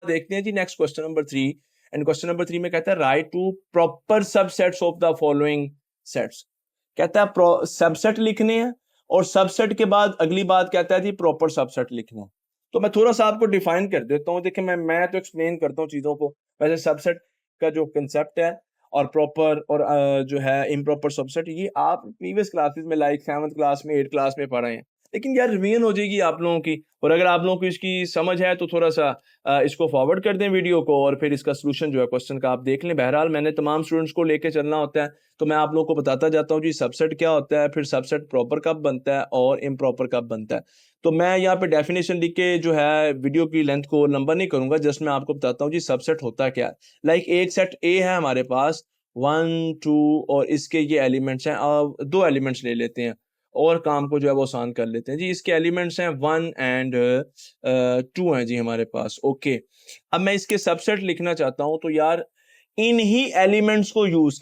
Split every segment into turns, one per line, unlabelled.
देखते हैं जी next question number 3। And question number 3 में कहता है write two proper subsets of the following sets. कहता है सबसेट लिखने हैं और सबसेट के बाद अगली बात कहता है जी प्रॉपर सबसेट लिखना। तो मैं थोड़ा सा आपको डिफाइन कर देता हूँ। देखिए मैं तो एक्सप्लेन करता हूँ चीजों को। वैसे सबसेट का जो कंसेप्ट है और प्रॉपर और जो है इम्प्रॉपर सबसेट, ये आप प्रीवियस क्लासेस में लाइक 7th क्लास में 8th क्लास में पढ़े हैं, लेकिन यार रिवीजन हो जाएगी आप लोगों की। और अगर आप लोगों को इसकी समझ है तो थोड़ा सा इसको फॉरवर्ड कर दें वीडियो को, और फिर इसका सोल्यूशन जो है क्वेश्चन का आप देख लें। बहरहाल मैंने तमाम स्टूडेंट्स को लेके चलना होता है, तो मैं आप लोगों को बताता जाता हूँ जी सबसेट क्या होता है, फिर सबसेट प्रॉपर कब बनता है और इम्प्रॉपर कब बनता है। तो मैं यहाँ पे डेफिनेशन लिख के जो है वीडियो की लेंथ को लंबा नहीं करूंगा, जस्ट मैं आपको बताता हूँ जी सबसेट होता क्या है। लाइक एक सेट ए है हमारे पास 1 2, और इसके ये एलिमेंट्स हैं। अब दो एलिमेंट्स ले लेते हैं और काम को जो है वो आसान कर लेते हैं जी। इसके एलिमेंट्स हैं 1 एंड 2 हैं जी हमारे पास। ओके, अब मैं इसके सबसेट लिखना चाहता हूं, तो यार इन्हीं एलिमेंट्स को यूज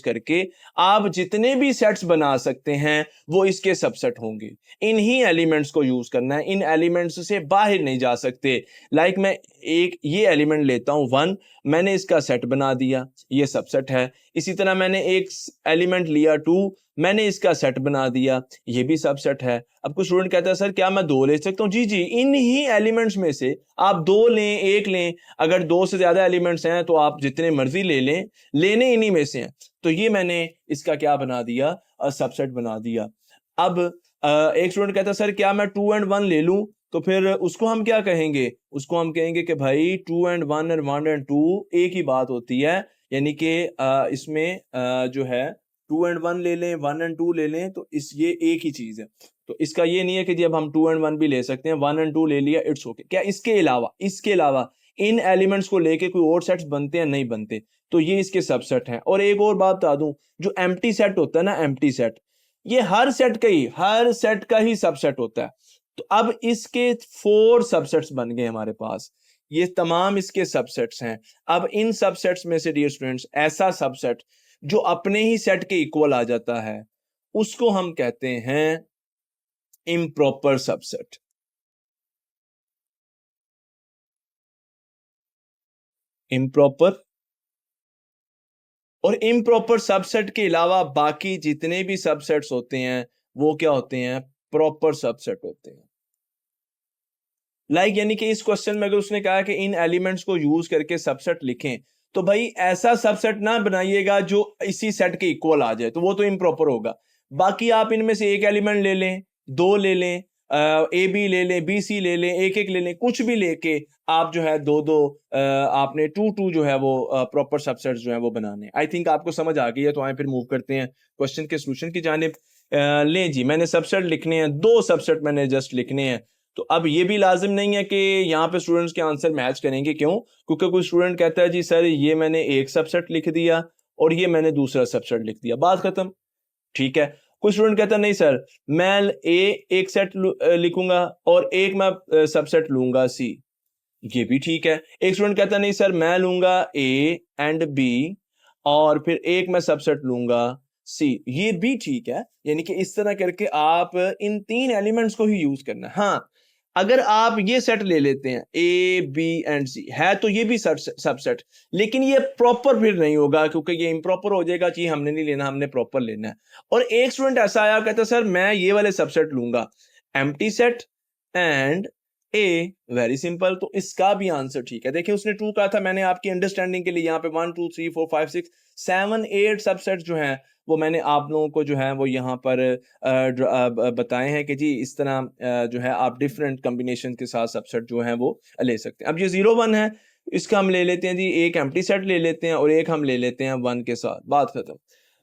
करके आप जितने भी सेट्स बना सकते हैं वो इसके सबसेट होंगे। इन्हीं एलिमेंट्स को यूज करना है, इन एलिमेंट्स से बाहर नहीं जा सकते। लाइक मैं एक ये एलिमेंट लेता हूं 1, मैंने इसका सेट बना दिया, ये सबसेट है। इसी तरह मैंने एक एलिमेंट लिया 2, मैंने इसका सेट बना दिया, ये भी सबसेट है। अब कुछ स्टूडेंट कहता है सर क्या मैं 2 ले सकता हूँ? जी जी, इन ही एलिमेंट्स में से आप 2 लें, 1 लें। अगर 2 से ज्यादा एलिमेंट्स हैं तो आप जितने मर्जी ले लें, लेने इन्हीं में से हैं। तो ये मैंने इसका क्या बना दिया, सबसेट बना दिया। अब एक स्टूडेंट कहता है सर क्या मैं 2 एंड 1 ले लूं? तो फिर उसको हम क्या कहेंगे? उसको हम कहेंगे कि भाई 2 एंड 1 एंड 1 एंड 2 एक ही बात होती है। यानी कि इसमें जो है 2 एंड 1 ले लें, 1 एंड 2 ले लें, तो ये एक ही चीज है। तो इसका ये नहीं है कि जी अब हम 2 एंड 1 भी ले सकते हैं, 1 एंड 2 ले लिया, इट्स ओके। क्या इसके अलावा इन एलिमेंट्स को लेके कोई और सेट्स बनते हैं? नहीं बनते। तो ये इसके सबसेट हैं। और एक और बात बता दूं, जो एम्प्टी सेट होता है ना, एम्प्टी सेट, ये हर सेट का ही सबसेट होता है। तो अब इसके 4 सबसेट्स बन गए हमारे पास। ये तमाम इसके सबसेट्स हैं। अब इन सबसेट्स में से डियर स्टूडेंट्स, ऐसा सबसेट जो अपने ही सेट के इक्वल आ जाता है उसको हम कहते हैं इम्प्रॉपर सबसेट। इम्प्रॉपर और इम्प्रॉपर सबसेट के अलावा बाकी जितने भी सबसेट्स होते हैं वो क्या होते हैं? प्रॉपर सबसेट होते हैं। यानी कि इस क्वेश्चन में अगर उसने कहा कि इन एलिमेंट्स को यूज करके सबसेट लिखें, तो भाई ऐसा सबसेट ना बनाइएगा जो इसी सेट के इक्वल आ जाए, तो वो तो इम्प्रॉपर होगा। बाकी आप इनमें से एक एलिमेंट ले लें, 2 ले लें, ए बी ले लें, बी सी ले लें, एक एक ले लें, कुछ भी लेके आप जो है 2 2 आपने 2 2 जो है वो प्रॉपर सबसेट जो है वो बनाने। आई थिंक आपको समझ आ गई है। तो आए फिर मूव करते हैं क्वेश्चन के सोल्यूशन की जानिब। लें जी, मैंने सबसेट लिखने हैं, 2 सबसेट मैंने जस्ट लिखने हैं। तो अब ये भी लाजिम नहीं है कि यहाँ पे स्टूडेंट्स के आंसर मैच करेंगे। क्यों? क्योंकि कोई स्टूडेंट कहता है जी सर ये मैंने एक सबसेट लिख दिया और ये मैंने दूसरा सबसेट लिख दिया, बात खत्म। ठीक है। कोई स्टूडेंट कहता है नहीं सर मैं एक सेट लिखूंगा और एक मैं सबसेट लूंगा सी, ये भी ठीक है। एक स्टूडेंट कहता है नहीं सर मैं लूंगा ए एंड बी और फिर एक मैं सबसेट लूंगा सी, ये भी ठीक है। यानी कि इस तरह करके आप इन 3 एलिमेंट्स को ही यूज करना है। हाँ, अगर आप ये सेट ले लेते हैं ए बी एंड सी है तो ये भी सबसेट, लेकिन ये प्रॉपर फिर नहीं होगा क्योंकि ये इम्प्रॉपर हो जाएगा कि हमने नहीं लेना, हमने प्रॉपर लेना है। और एक स्टूडेंट ऐसा आया कहता है सर मैं ये वाले सबसेट लूंगा, empty set and A, very simple. तो इसका भी आंसर ठीक है। देखिए उसने 2 कहा था, मैंने आपकी अंडरस्टैंडिंग के लिए यहाँ पे 1 2 3 4 5 6 7 8 सबसेट जो हैं वो मैंने आप लोगों को जो है वो यहाँ पर बताए हैं कि जी इस तरह जो है आप डिफरेंट कॉम्बिनेशन के साथ सबसेट जो है वो ले सकते हैं। अब ये 0 1 है, इसका हम ले लेते हैं जी एक एम्प्टी सेट ले लेते हैं और एक हम ले लेते हैं 1 के साथ, बात खत्म।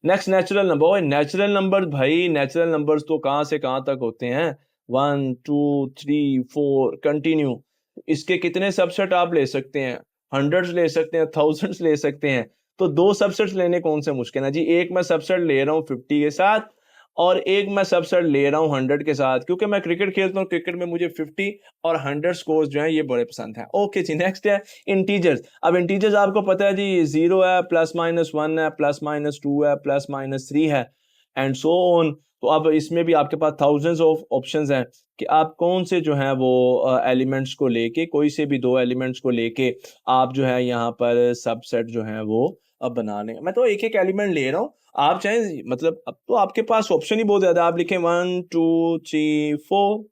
Next natural number. Natural number भाई, नेचुरल नंबर्स तो कहाँ से कहाँ तक होते हैं? 1 2 3 4 कंटिन्यू। इसके कितने सबसेट आप ले सकते हैं? हंड्रेड्स ले सकते हैं, थाउजेंड्स ले सकते हैं। तो 2 सबसेट्स लेने कौन से मुश्किल है जी? एक मैं सबसेट ले रहा हूँ 50 के साथ और एक मैं सबसेट ले रहा हूँ 100 के साथ, क्योंकि मैं क्रिकेट खेलता हूँ, क्रिकेट में मुझे 50 और 100 स्कोर्स जो है ये बड़े पसंद है। ओके जी, नेक्स्ट है इंटीजर्स। अब इंटीजर्स आपको पता है जी 0 है, +-1 है, +-2 है, +-3 है। And so on. तो अब इसमें भी आपके पास थाउजेंड्स ऑफ ऑप्शंस हैं कि आप कौन से जो है वो एलिमेंट्स को लेके, कोई से भी दो एलिमेंट्स को लेके आप जो है यहाँ पर सबसेट जो है वो अब बनाने। मैं तो एक एक एलिमेंट ले रहा हूँ, आप चाहें मतलब अब तो आपके पास ऑप्शन ही बहुत ज्यादा, आप लिखें 1 2 3 4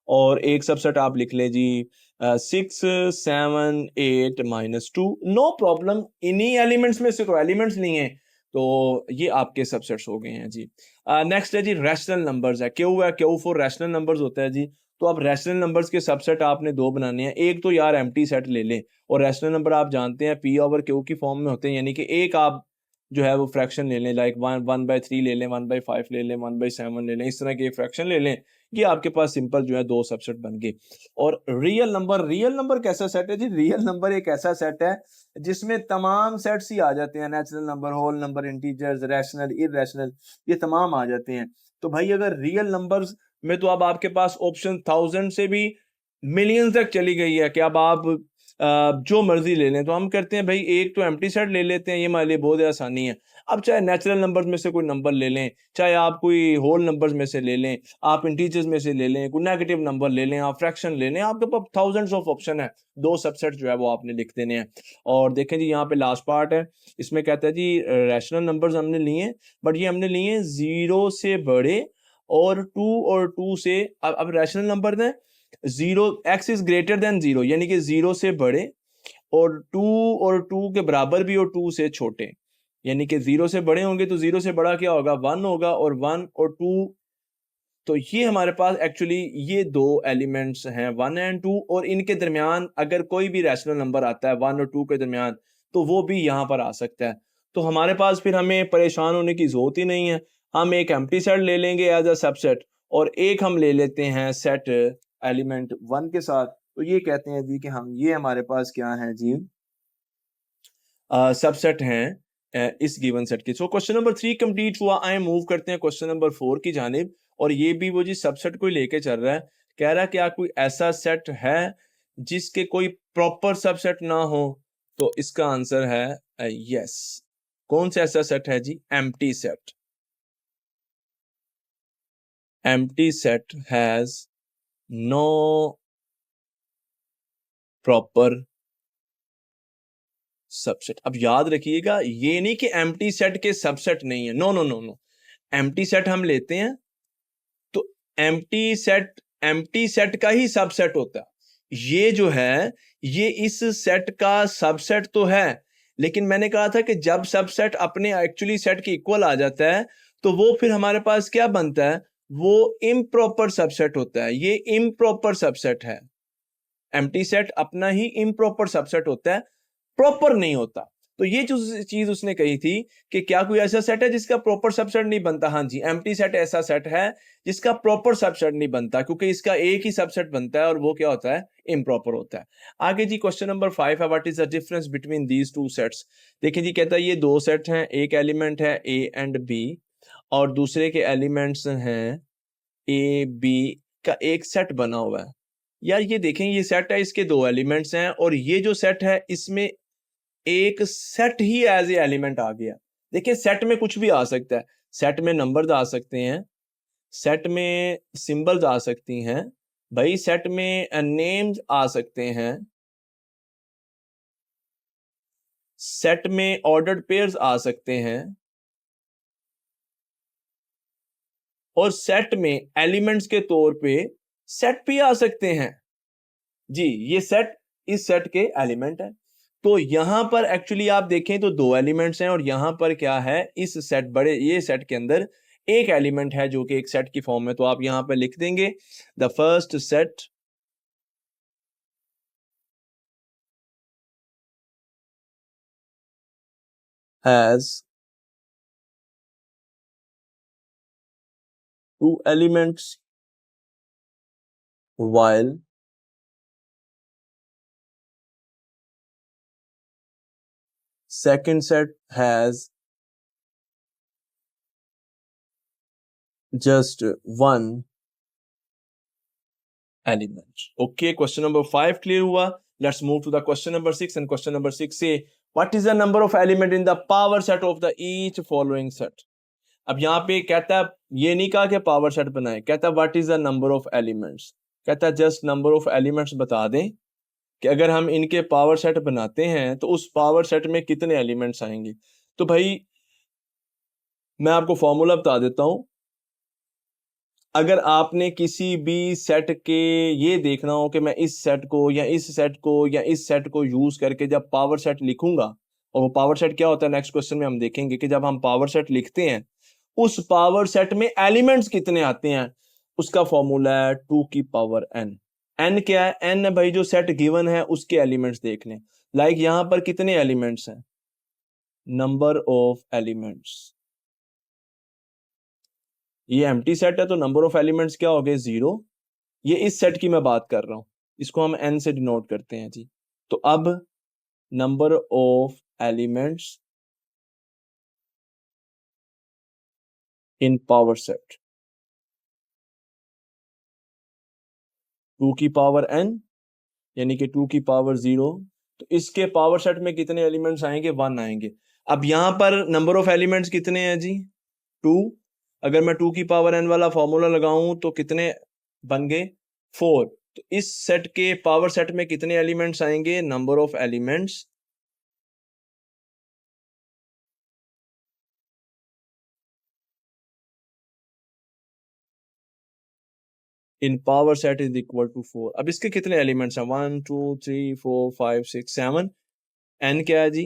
और एक सबसेट आप लिख लें जी 6 7 8 -2, नो प्रॉब्लम। इन्हीं एलिमेंट्स में से तो एलिमेंट्स नहीं है, तो ये आपके सबसेट्स हो गए हैं जी। नेक्स्ट है जी रैशनल नंबर्स है, क्यू है, क्यू फॉर रैशनल नंबर्स होता है जी। तो अब रैशनल नंबर्स के सबसेट आपने दो बनाने हैं, एक तो यार एम्प्टी सेट ले लें, और रैशनल नंबर आप जानते हैं पी ओवर क्यू की फॉर्म में होते हैं, यानी कि एक आप जो है वो फ्रैक्शन ले लें, लाइक 1/3 ले लें, 1/5 ले लें, 1/7 ले लें, इस तरह के एक फ्रैक्शन ले लें, ये आपके पास सिंपल जो है दो सबसेट बन गए। और रियल नंबर कैसा सेट है जी? रियल नंबर एक ऐसा सेट है जिसमें तमाम सेट्स ही आ जाते हैं, natural number, whole number, integers, rational, irrational, ये तमाम आ जाते हैं। तो भाई अगर रियल नंबर्स में तो अब आपके पास ऑप्शन 1000 से भी मिलियंस तक चली गई है कि अब आप जो मर्जी ले लें। तो हम करते हैं भाई एक तो एम्प्टी सेट ले लेते हैं, ये हमारे लिए बहुत आसानी है। अब चाहे नेचुरल नंबर्स में से कोई नंबर ले लें, चाहे आप कोई होल नंबर्स में से ले लें, आप इंटीजर्स में से ले लें, कोई नेगेटिव नंबर ले लें, आप फ्रैक्शन ले लें, आपके पास थाउजेंड्स ऑफ ऑप्शन है। दो सबसेट जो है वो आपने लिख देने हैं। और देखें जी यहाँ पे लास्ट पार्ट है, इसमें कहता है जी रैशनल नंबर्स हमने लिए, बट ये हमने लिए 0 से बड़े और 2 से, अब रैशनल नंबर है 0, x इज ग्रेटर देन 0, यानी कि 0 से बड़े, और 2 के बराबर भी, और 2 से छोटे, यानी कि 0 से बड़े होंगे तो 0 से बड़ा क्या होगा? 1 होगा, और 1 और 2। तो ये हमारे पास एक्चुअली ये दो एलिमेंट्स हैं 1 एंड 2, और इनके दरमियान अगर कोई भी रैशनल नंबर आता है 1 और 2 के दरमियान, तो वो भी यहाँ पर आ सकता है। तो हमारे पास फिर हमें परेशान होने की जरूरत ही नहीं है, हम एक एम्प्टी सेट ले लेंगे एज अ सबसेट, और एक हम ले लेते हैं सेट एलिमेंट 1 के साथ। तो ये कहते हैं जी कि हम ये हमारे पास क्या है जी, सबसेट हैं इस गिवन सेट की। सो क्वेश्चन नंबर 3 कंप्लीट हुआ। आए मूव करते हैं क्वेश्चन नंबर 4 की जानिब, और ये भी वो जी सबसेट को ही लेके चल रहा है। कह रहा है क्या कोई ऐसा सेट है जिसके कोई प्रॉपर सबसेट ना हो? तो इसका आंसर है यस। कौन सा ऐसा सेट है जी? Empty set. Empty set has no proper subset. अब याद रखिएगा, ये नहीं कि एम्प्टी सेट के सबसेट नहीं है, no no no no. Empty set हम लेते हैं तो एम्प्टी सेट का ही सबसेट होता है। ये जो है ये इस सेट का सबसेट तो है, लेकिन मैंने कहा था कि जब सबसेट अपने एक्चुअली सेट के इक्वल आ जाता है तो वो फिर हमारे पास क्या बनता है? वो इम्प्रॉपर सबसेट होता है। ये इम्प्रॉपर सबसेट है। एम्प्टी सेट अपना ही इम्प्रॉपर सबसेट होता है, प्रॉपर नहीं होता। तो ये जो चीज उसने कही थी कि क्या कोई ऐसा सेट है जिसका प्रॉपर सबसेट नहीं बनता? हाँ जी, एम्प्टी सेट ऐसा सेट है जिसका प्रॉपर सबसेट नहीं बनता, क्योंकि इसका एक ही सबसेट बनता है और वो क्या होता है? इम्प्रॉपर होता है। आगे जी क्वेश्चन नंबर 5 है, what is the difference between these two sets? देखिए जी, कहता है ये दो सेट हैं, एक एलिमेंट है ए एंड बी, और दूसरे के एलिमेंट्स हैं ए बी का एक सेट बना हुआ है। यार ये देखें, ये सेट है, इसके दो एलिमेंट्स हैं, और ये जो सेट है इसमें एक सेट ही एज ए एलिमेंट आ गया। देखिए सेट में कुछ भी आ सकता है, सेट में नंबर्स आ सकते हैं, सेट में सिंबल्स आ सकती हैं, भाई सेट में नेम्स आ सकते हैं, सेट में ऑर्डर्ड पेयर्स आ सकते हैं, और सेट में एलिमेंट्स के तौर पे सेट भी आ सकते हैं। जी, ये सेट इस सेट के एलिमेंट है। तो यहां पर एक्चुअली आप देखें तो दो एलिमेंट्स हैं, और यहां पर क्या है? इस सेट बड़े ये सेट के अंदर एक एलिमेंट है जो कि एक सेट की फॉर्म में। तो आप यहां पर लिख देंगे the first set has two elements while second set has just one element. Okay, question number 5 clear हुआ. Let's move to the question number 6, and question number 6 say what is the number of element in the power set of the each following set? अब यहाँ पे कहता है, ये नहीं कहा कि पावर सेट बनाए, कहता है what is the number of elements, कहता है जस्ट नंबर ऑफ एलिमेंट्स बता दें कि अगर हम इनके पावर सेट बनाते हैं तो उस पावर सेट में कितने एलिमेंट्स आएंगे। तो भाई मैं आपको फॉर्मूला बता देता हूं। अगर आपने किसी भी सेट के, ये देखना हो कि मैं इस सेट को या इस सेट को या इस सेट को यूज करके जब पावर सेट लिखूंगा, और वो पावर सेट क्या होता है नेक्स्ट क्वेश्चन में हम देखेंगे कि जब हम पावर सेट लिखते हैं उस पावर सेट में एलिमेंट्स कितने आते हैं, उसका फॉर्मूला है 2 की पावर n। n क्या है? n है भाई जो सेट गिवन है उसके एलिमेंट्स देखने। लाइक यहां पर कितने एलिमेंट्स हैं, नंबर ऑफ एलिमेंट्स, ये एम्प्टी सेट है तो नंबर ऑफ एलिमेंट्स क्या हो गए 0। ये इस सेट की मैं बात कर रहा हूं, इसको हम n से डिनोट करते हैं जी। तो अब number of elements in power set 2 की पावर n, यानी कि 2 की पावर 0। तो इसके पावर सेट में कितने एलिमेंट्स आएंगे, 1 आएंगे। अब यहां पर नंबर ऑफ एलिमेंट्स कितने हैं जी, 2। अगर मैं 2 की पावर n वाला फॉर्मूला लगाऊं तो कितने बन गए, 4। तो इस सेट के पावर सेट में कितने एलिमेंट्स आएंगे, number of elements in power set is equal to 4। अब इसके कितने एलिमेंट्स हैं, 1 2 3 4 5 6 7। n क्या है जी,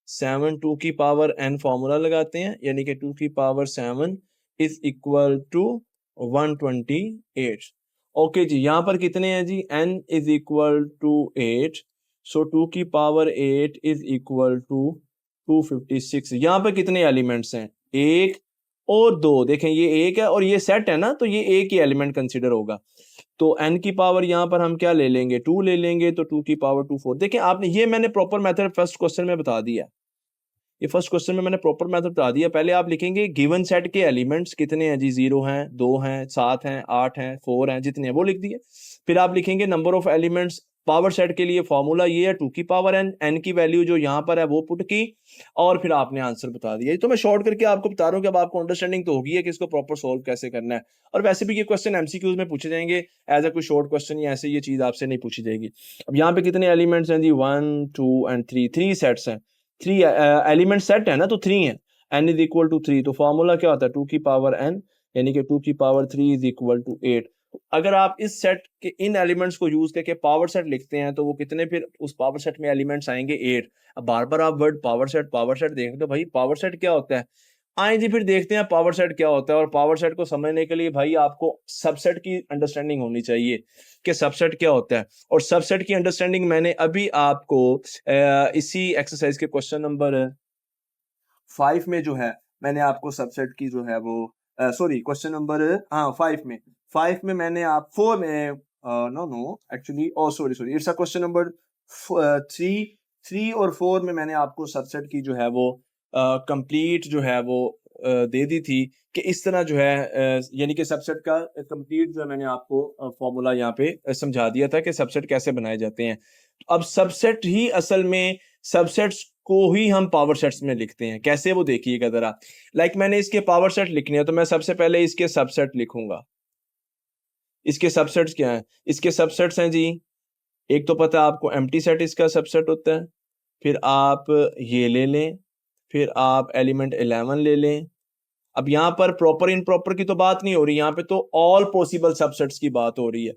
7। 2 की पावर n फॉर्मूला लगाते हैं, यानी कि 2 की power 7 is equal to 128। Okay जी, यहां पर कितने हैं जी, n is equal to 8। So 2 की पावर 8 इज इक्वल टू 256। यहां पर कितने एलिमेंट्स हैं, 1 और 2। देखें ये 1 है और ये सेट है ना, तो ये एक ही एलिमेंट कंसिडर होगा। तो n की पावर यहाँ पर हम क्या ले लेंगे, 2 ले लेंगे, तो 2 की पावर 2 4। देखें आपने, ये मैंने प्रॉपर मेथड फर्स्ट क्वेश्चन में बता दिया, ये फर्स्ट क्वेश्चन में मैंने प्रॉपर मेथड बता दिया। पहले आप लिखेंगे गिवन सेट के एलिमेंट्स कितने हैं जी, 0 हैं, 2 हैं, 7 हैं, 8 हैं, 4 हैं, जितने हैं वो लिख दिए। फिर आप लिखेंगे number of elements power set के लिए फॉर्मूला ये है 2 की पावर n, n की वैल्यू जो यहाँ पर है वो पुट की, और फिर आपने आंसर बता दिया। ये तो मैं शॉर्ट करके आपको बता रहा हूँ कि अब आपको अंडरस्टैंडिंग तो होगी है कि इसको प्रॉपर सोल्व कैसे करना है। और वैसे भी ये क्वेश्चन एमसीक्यूज में पूछे जाएंगे, एज अ कोई शॉर्ट क्वेश्चन या ऐसे ये चीज आपसे नहीं पूछी जाएगी। अब यहाँ पे कितने एलिमेंट्स हैं जी, 1 2 एंड 3, 3 सेट्स हैं। 3 एलिमेंट सेट है ना, तो 3 है, n इज इक्वल टू 3। तो फॉर्मूला क्या होता है, 2 की पावर n, यानी कि 2 की पावर 3 इज इक्वल टू 8। अगर आप इस सेट के इन एलिमेंट्स को यूज करके पावर सेट लिखते हैं तो वो कितने, फिर उस पावर सेट में एलिमेंट्स आएंगे 8। अब बार बार आप वर्ड पावर सेट देख रहे हो, भाई पावर सेट क्या होता है, आए जी फिर देखते हैं पावर सेट क्या होता है। और पावर सेट को समझने के लिए भाई आपको सबसेट की अंडरस्टैंडिंग होनी चाहिए कि सबसेट क्या होता है। और सबसेट की अंडरस्टैंडिंग मैंने अभी आपको इसी एक्सरसाइज के क्वेश्चन नंबर 5 में जो है मैंने आपको सबसेट की जो है वो, सॉरी क्वेश्चन नंबर, हाँ 5 में मैंने आप 4 में, no no actually, oh sorry sorry, it's a question number 3 और 4 में मैंने आपको सबसेट की जो है वो कंप्लीट जो है वो दे दी थी कि इस तरह जो है, यानी कि सबसेट का कंप्लीट जो है मैंने आपको फॉर्मूला यहाँ पे समझा दिया था कि सबसेट कैसे बनाए जाते हैं। तो अब सबसेट ही असल में, सबसेट्स को ही हम पावर सेट्स में लिखते हैं, कैसे वो देखिएगा जरा। लाइक मैंने इसके पावर सेट लिखने हैं तो मैं सबसे पहले इसके सबसेट लिखूंगा। इसके सबसेट्स क्या हैं, इसके सबसेट्स हैं जी, एक तो पता है आपको एम्प्टी सेट इसका सबसेट होता है, फिर आप ये ले लें, फिर आप एलिमेंट 11 ले लें। अब यहाँ पर प्रॉपर इनप्रॉपर की तो बात नहीं हो रही, यहाँ पे तो ऑल पॉसिबल सबसेट्स की बात हो रही है।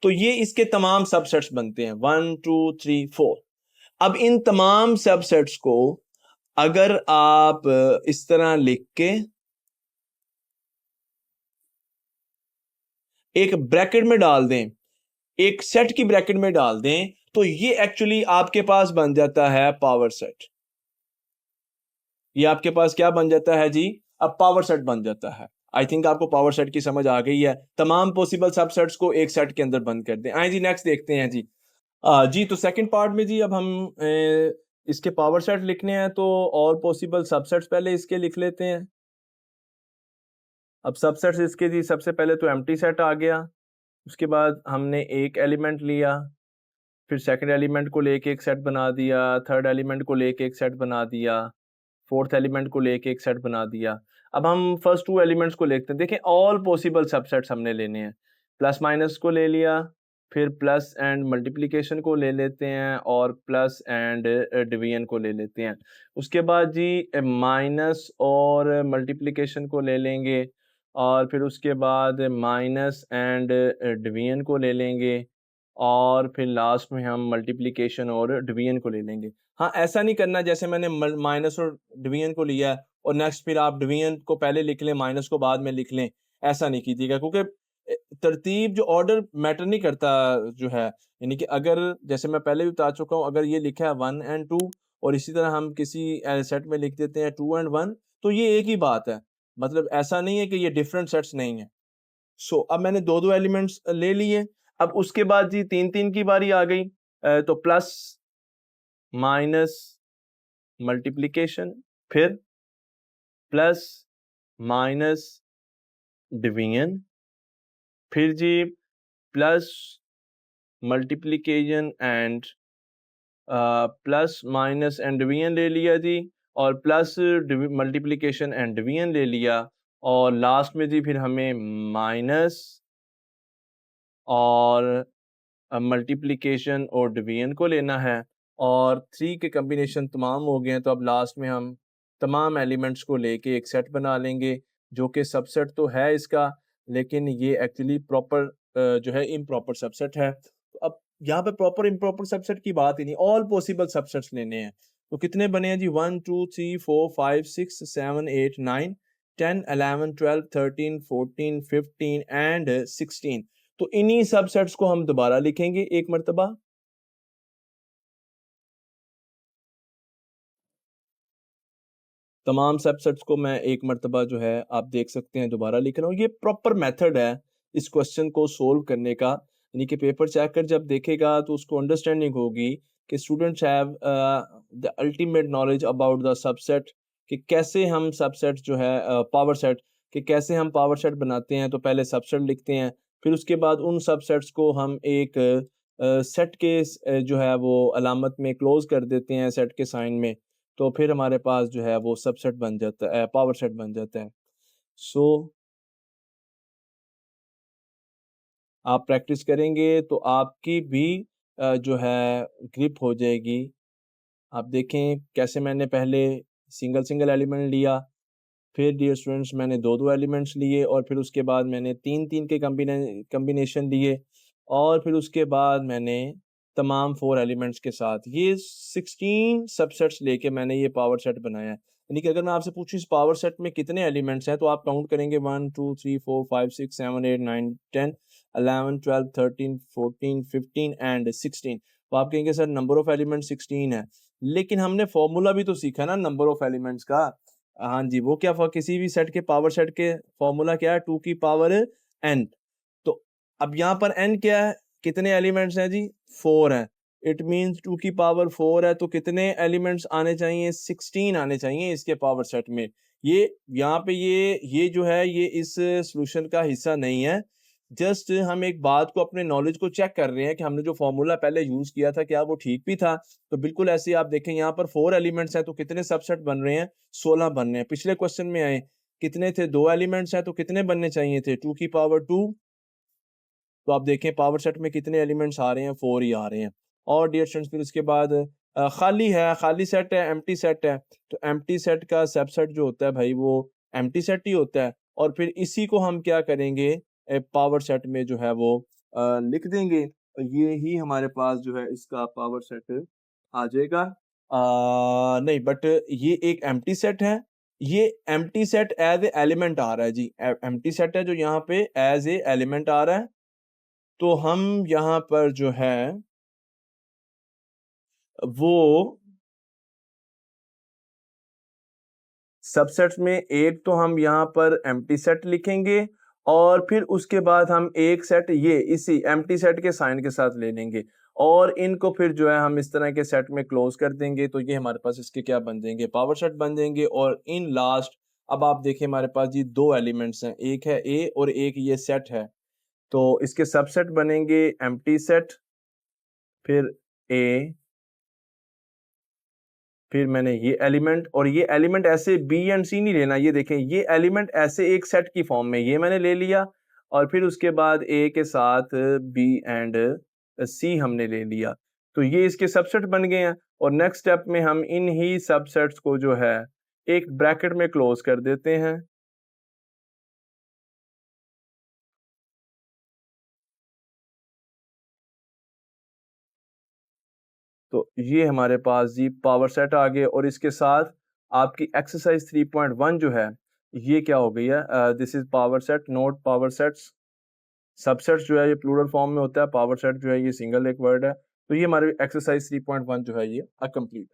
तो ये इसके तमाम सबसेट्स बनते हैं 1 2 3 4। अब इन तमाम सबसेट्स को अगर आप इस तरह लिख के एक ब्रैकेट में डाल दें, एक सेट की ब्रैकेट में डाल दें, तो ये एक्चुअली आपके पास बन जाता है पावर सेट। ये आपके पास क्या बन जाता है जी, अब पावर सेट बन जाता है। आई थिंक आपको पावर सेट की समझ आ गई है। तमाम पॉसिबल सबसेट्स को एक सेट के अंदर बंद कर दें। आए जी नेक्स्ट देखते हैं जी। जी तो सेकंड पार्ट में जी अब हम इसके पावर सेट लिखने हैं, तो ऑल पॉसिबल सबसेट्स पहले इसके लिख लेते हैं। अब सबसेट्स इसके जी, सबसे पहले तो एम्प्टी सेट आ गया, उसके बाद हमने एक एलिमेंट लिया, फिर सेकंड एलिमेंट को लेके एक सेट बना दिया, थर्ड एलिमेंट को लेके एक सेट बना दिया, फोर्थ एलिमेंट को लेके एक सेट बना दिया। अब हम फर्स्ट टू एलिमेंट्स को लिखते हैं। देखें ऑल पॉसिबल सबसेट्स हमने लेने हैं। प्लस माइनस को ले लिया, फिर प्लस एंड मल्टीप्लिकेशन को ले लेते हैं, और प्लस एंड डिवीजन को ले लेते हैं। उसके बाद जी माइनस और मल्टीप्लिकेशन को ले लेंगे, और फिर उसके बाद माइनस एंड डिवीजन को ले लेंगे, और फिर लास्ट में हम मल्टीप्लिकेशन और डिवीजन को ले लेंगे। हाँ, ऐसा नहीं करना जैसे मैंने माइनस और डिवीजन को लिया है और नेक्स्ट फिर आप डिवीजन को पहले लिख लें, माइनस को बाद में लिख लें। ऐसा नहीं कीजिएगा, क्योंकि तरतीब जो ऑर्डर मैटर नहीं करता जो है। यानी कि अगर जैसे मैं पहले भी बता चुका हूँ, अगर ये लिखा है 1 एंड 2 और इसी तरह हम किसी सेट में लिख देते हैं 2 एंड 1, तो ये एक ही बात है। मतलब ऐसा नहीं है कि ये डिफरेंट सेट्स नहीं है। सो अब मैंने दो दो एलिमेंट्स ले लिए। अब उसके बाद जी तीन तीन की बारी आ गई। तो प्लस माइनस मल्टीप्लिकेशन, फिर प्लस माइनस डिवीजन, फिर जी plus multiplication and plus minus and division ले लिया जी, और प्लस मल्टीप्लिकेशन एंड डिवीजन ले लिया, और लास्ट में जी फिर हमें माइनस और मल्टीप्लिकेशन और डिवीजन को लेना है, और थ्री के कम्बिनेशन तमाम हो गए हैं। तो अब लास्ट में हम तमाम एलिमेंट्स को लेके एक सेट बना लेंगे, जो कि सबसेट तो है इसका, लेकिन ये एक्चुअली प्रॉपर जो है इम्प्रॉपर सबसेट है। तो अब यहाँ पे प्रॉपर इम्प्रॉपर सबसेट की बात ही नहीं, ऑल पॉसिबल सबसेट्स लेने हैं। तो कितने बने हैं जी? 1 2 3 4 5 6 7 8 9 10 11 12 13 14 15 एंड 16। तो इन्हीं सबसेट्स को हम दोबारा लिखेंगे एक मर्तबा। तमाम सबसेट्स को मैं एक मर्तबा जो है आप देख सकते हैं दोबारा लिख रहा हूँ। ये प्रॉपर मेथड है इस क्वेश्चन को सोल्व करने का। यानी कि पेपर चेक कर जब देखेगा तो उसको अंडरस्टैंडिंग होगी कि students have the ultimate knowledge about the subset, कि कैसे हम सबसेट जो है पावर सेट, कि कैसे हम पावर सेट बनाते हैं। तो पहले सबसेट लिखते हैं, फिर उसके बाद उन सबसेट्स को हम एक सेट के जो है वो अलामत में क्लोज कर देते हैं, सेट के साइन में। तो फिर हमारे पास जो है वो सबसेट बन जाता है, पावर सेट बन जाता है। सो आप प्रैक्टिस करेंगे तो आपकी भी जो है ग्रिप हो जाएगी। आप देखें कैसे मैंने पहले सिंगल सिंगल एलिमेंट लिया, फिर डियर स्टूडेंट्स मैंने दो दो एलिमेंट्स लिए, और फिर उसके बाद मैंने तीन तीन के कम्बिनेशन लिए, और फिर उसके बाद मैंने तमाम 4 एलिमेंट्स के साथ ये 16 सबसेट्स लेके मैंने ये पावर सेट बनाया है। यानी कि अगर मैं आपसे पूछूं इस पावर सेट में कितने एलिमेंट्स हैं, तो आप काउंट करेंगे 1 2 3 4 5 6 7 8 9 10 11 12 13 14 15 एंड 16। तो आप कहेंगे सर नंबर ऑफ एलिमेंट 16 है, लेकिन हमने फॉर्मूला भी तो सीखा ना नंबर ऑफ एलिमेंट्स का। हाँ जी, वो क्या किसी भी सेट के पावर सेट के फॉर्मूला क्या है? 2 की पावर n। तो अब यहाँ पर n क्या है? कितने एलिमेंट्स हैं जी? 4 हैं। इट मींस 2 की पावर 4 है, तो कितने एलिमेंट्स आने चाहिए? 16 आने चाहिए इसके पावर सेट में। ये यहाँ पे ये जो है ये इस सॉल्यूशन का हिस्सा नहीं है। जस्ट हम एक बात को, अपने नॉलेज को चेक कर रहे हैं कि हमने जो फॉर्मूला पहले यूज किया था क्या वो ठीक भी था। तो बिल्कुल ऐसे ही आप देखें यहाँ पर 4 एलिमेंट्स हैं, तो कितने सबसेट बन रहे हैं? 16 बन रहे हैं। पिछले क्वेश्चन में आए कितने थे? 2 एलिमेंट्स हैं, तो कितने बनने चाहिए थे? 2 की पावर 2। तो आप देखें पावर सेट में कितने एलिमेंट्स आ रहे हैं? 4 ही आ रहे हैं। और डियर स्टूडेंट्स फिर उसके बाद खाली है, खाली सेट है, एम्प्टी सेट है। तो एम्प्टी सेट का सबसेट जो होता है भाई वो एम्प्टी सेट ही होता है, और फिर इसी को हम क्या करेंगे? पावर सेट में जो है वो लिख देंगे। ये ही हमारे पास जो है इसका पावर सेट आ जाएगा। नहीं, बट ये एक एम्प्टी सेट है। ये empty set as a element आ रहा है जी। एम्प्टी सेट है जो यहाँ पे एज ए एलिमेंट आ रहा है। तो हम यहाँ पर जो है वो सबसेट्स में एक तो हम यहाँ पर एम्प्टी सेट लिखेंगे, और फिर उसके बाद हम एक सेट ये इसी एम्प्टी सेट के साइन के साथ ले लेंगे, और इनको फिर जो है हम इस तरह के सेट में क्लोज कर देंगे। तो ये हमारे पास इसके क्या बन जाएंगे? पावर सेट बन जाएंगे। और इन लास्ट अब आप देखिए हमारे पास जी दो एलिमेंट्स हैं, एक है ए और एक ये सेट है। तो इसके सबसेट बनेंगे एम्प्टी सेट, फिर ए, फिर मैंने ये एलिमेंट, और ये एलिमेंट ऐसे बी एंड सी नहीं लेना, ये देखें ये एलिमेंट ऐसे एक सेट की फॉर्म में ये मैंने ले लिया, और फिर उसके बाद ए के साथ बी एंड सी हमने ले लिया, तो ये इसके सबसेट बन गए हैं। और नेक्स्ट स्टेप में हम इन ही सबसेट्स को जो है एक ब्रैकेट में क्लोज कर देते हैं। तो ये हमारे पास जी पावर सेट आ गए, और इसके साथ आपकी एक्सरसाइज 3.1 जो है ये क्या हो गई है, this is power set note power sets. Subsets जो है ये प्लूरल फॉर्म में होता है, पावर सेट जो है ये सिंगल एक वर्ड है। तो ये हमारी एक्सरसाइज 3.1 जो है ये कंप्लीट।